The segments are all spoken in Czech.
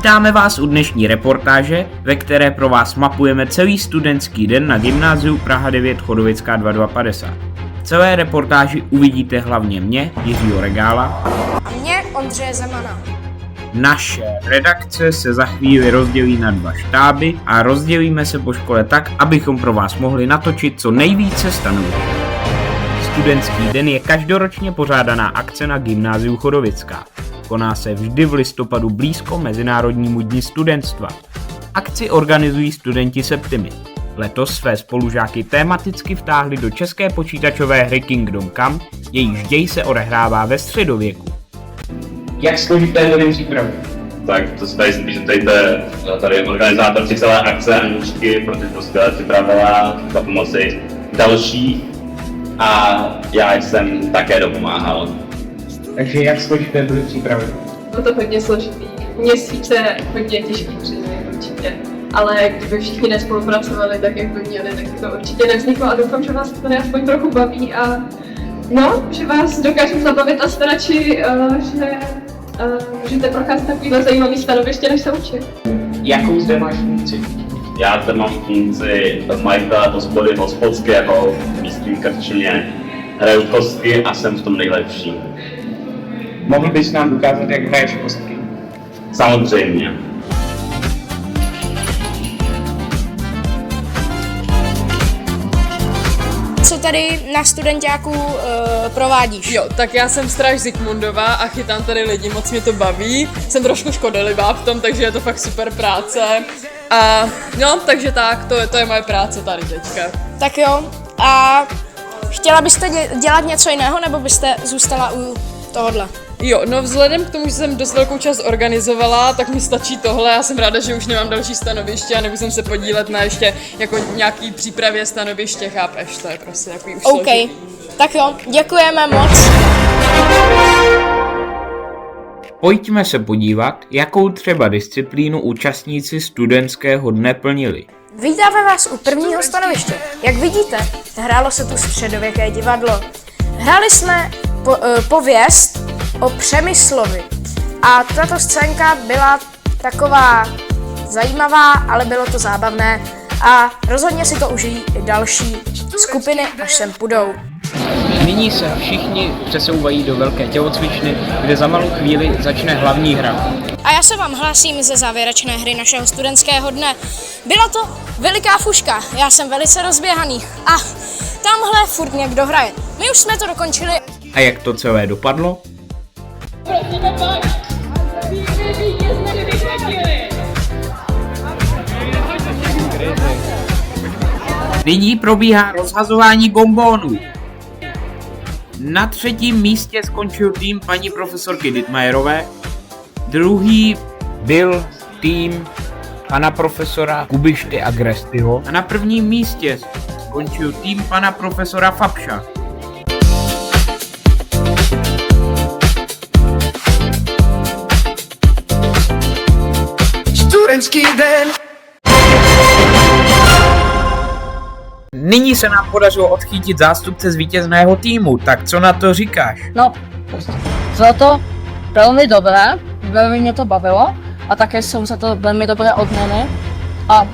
Vítáme vás u dnešní reportáže, ve které pro vás mapujeme celý studentský den na Gymnáziu Praha 9 Chodovická 2250. V celé reportáži uvidíte hlavně mě, Jiřího Regála, a mě, Ondřeje Zemana. Naše redakce se za chvíli rozdělí na dva štáby a rozdělíme se po škole tak, abychom pro vás mohli natočit co nejvíce stanovišť. Studentský den je každoročně pořádaná akce na Gymnáziu Chodovická. Koná se vždy v listopadu blízko Mezinárodnímu dni studentstva. Akci organizují studenti Septimy. Letos své spolužáky tematicky vtáhli do české počítačové hry Kingdom Come, jejíž děj se odehrává ve středověku. Jak složité je to přípravu? Tak to se tady spíš zeptejte tady organizátorky celé akce Aničky, protože to skvěle připravila za pomoci další a já jsem také dopomáhal. Takže jak složité byly přípravy? Bylo to hodně složitý. Měsíce hodně těžký přízvy určitě. Ale kdyby všichni nespolupracovali tak, jak by měli, tak to určitě nevzniklo a doufám, že vás to tady aspoň trochu baví a že vás dokážu zabavit a staradši, že můžete procházet takovýhle zajímavý stanoviště, než se učit. Jakou zde máš funkci? Já zde mám funkci majitele hospody hospodské jako v místním krčmě. Hraju kostky a jsem v tom nejlepší. Mohl bys nám dokázat, jak hraješ kostky? Samozřejmě. Co tady na studentáku provádíš? Jo, tak já jsem Stráž Zikmundová a chytám tady lidi, moc mě to baví. Jsem trošku škodolivá v tom, takže je to fakt super práce. A takže tak, to je moje práce tady teďka. Tak jo, a chtěla byste dělat něco jiného, nebo byste zůstala u tohohle? Jo, vzhledem k tomu, že jsem dost velkou část organizovala, tak mi stačí tohle. Já jsem ráda, že už nemám další stanoviště a nemusím se podílet na ještě jako nějaký přípravě stanoviště, chápeš? To je prostě takový už OK, tak jo, děkujeme moc. Pojďme se podívat, jakou třeba disciplínu účastníci studentského dne plnili. Vítáme vás u prvního stanoviště. Jak vidíte, hrálo se tu středověké divadlo. Hráli jsme pověst o Přemyslovi. A tato scénka byla taková zajímavá, ale bylo to zábavné. A rozhodně si to užijí i další skupiny, až sem půjdou. Nyní se všichni přesouvají do velké tělocvičny, kde za malou chvíli začne hlavní hra. A já se vám hlásím ze závěrečné hry našeho studentského dne. Byla to veliká fuška, já jsem velice rozběhaný. A tamhle furt někdo hraje. My už jsme to dokončili. A jak to celé dopadlo? Nyní probíhá rozhazování bonbónů. Na třetím místě skončil tým paní profesorky Dittmayerové, druhý byl tým pana profesora Kubišty Agrestyho a na prvním místě skončil tým pana profesora Fabša. Studentský den. Nyní se nám podařilo odchytit zástupce z vítězného týmu, tak co na to říkáš? Bylo to velmi dobré, velmi mě to bavilo a také jsou za to velmi dobré odměny a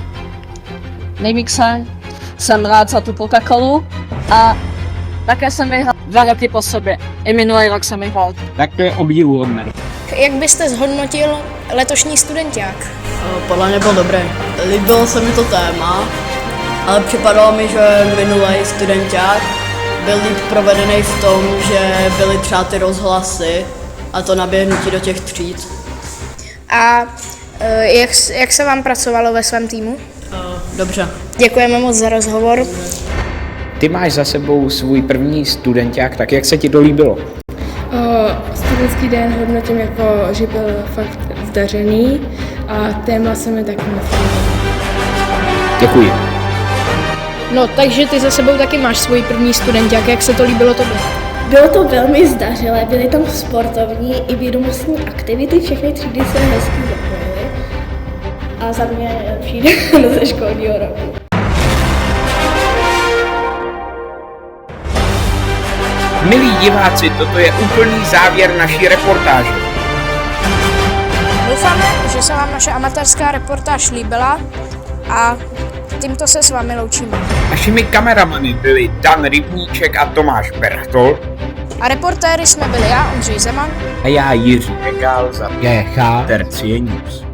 nejvíce jsem rád za tu Coca-Colu a také jsem vyhrál 2 roky po sobě, i minulý rok jsem vyhrál. Tak to je obdivuhodné. Jak byste zhodnotil letošní studenták? Podle mě byl dobrý. Líbilo se mi to téma, ale připadalo mi, že minulý studenták byl líp provedený v tom, že byly třeba ty rozhlasy a to naběhnutí do těch tříd. A jak se vám pracovalo ve svém týmu? Dobře. Děkujeme moc za rozhovor. Ty máš za sebou svůj první studenták, tak jak se ti to líbilo? Studentský den hodnotím jako, že byl fakt zdařený a téma se mi taky moc líbilo. Děkuji. No, takže ty za sebou taky máš svůj první studenták, jak se to líbilo tobě? Bylo to velmi zdařilé, byly tam sportovní i vědomostní aktivity, všechny třídy se hezky zapojily a za mě přijde ze školního roku. Milí diváci, toto je úplný závěr naší reportáže. Doufáme, že se vám naše amatérská reportáž líbila a tímto se s vámi loučíme. Našimi kameramany byli Dan Rybníček a Tomáš Berchtol A reportéry jsme byli já, Ondřej Zeman, a já Jiří Regal za GH Tercie News.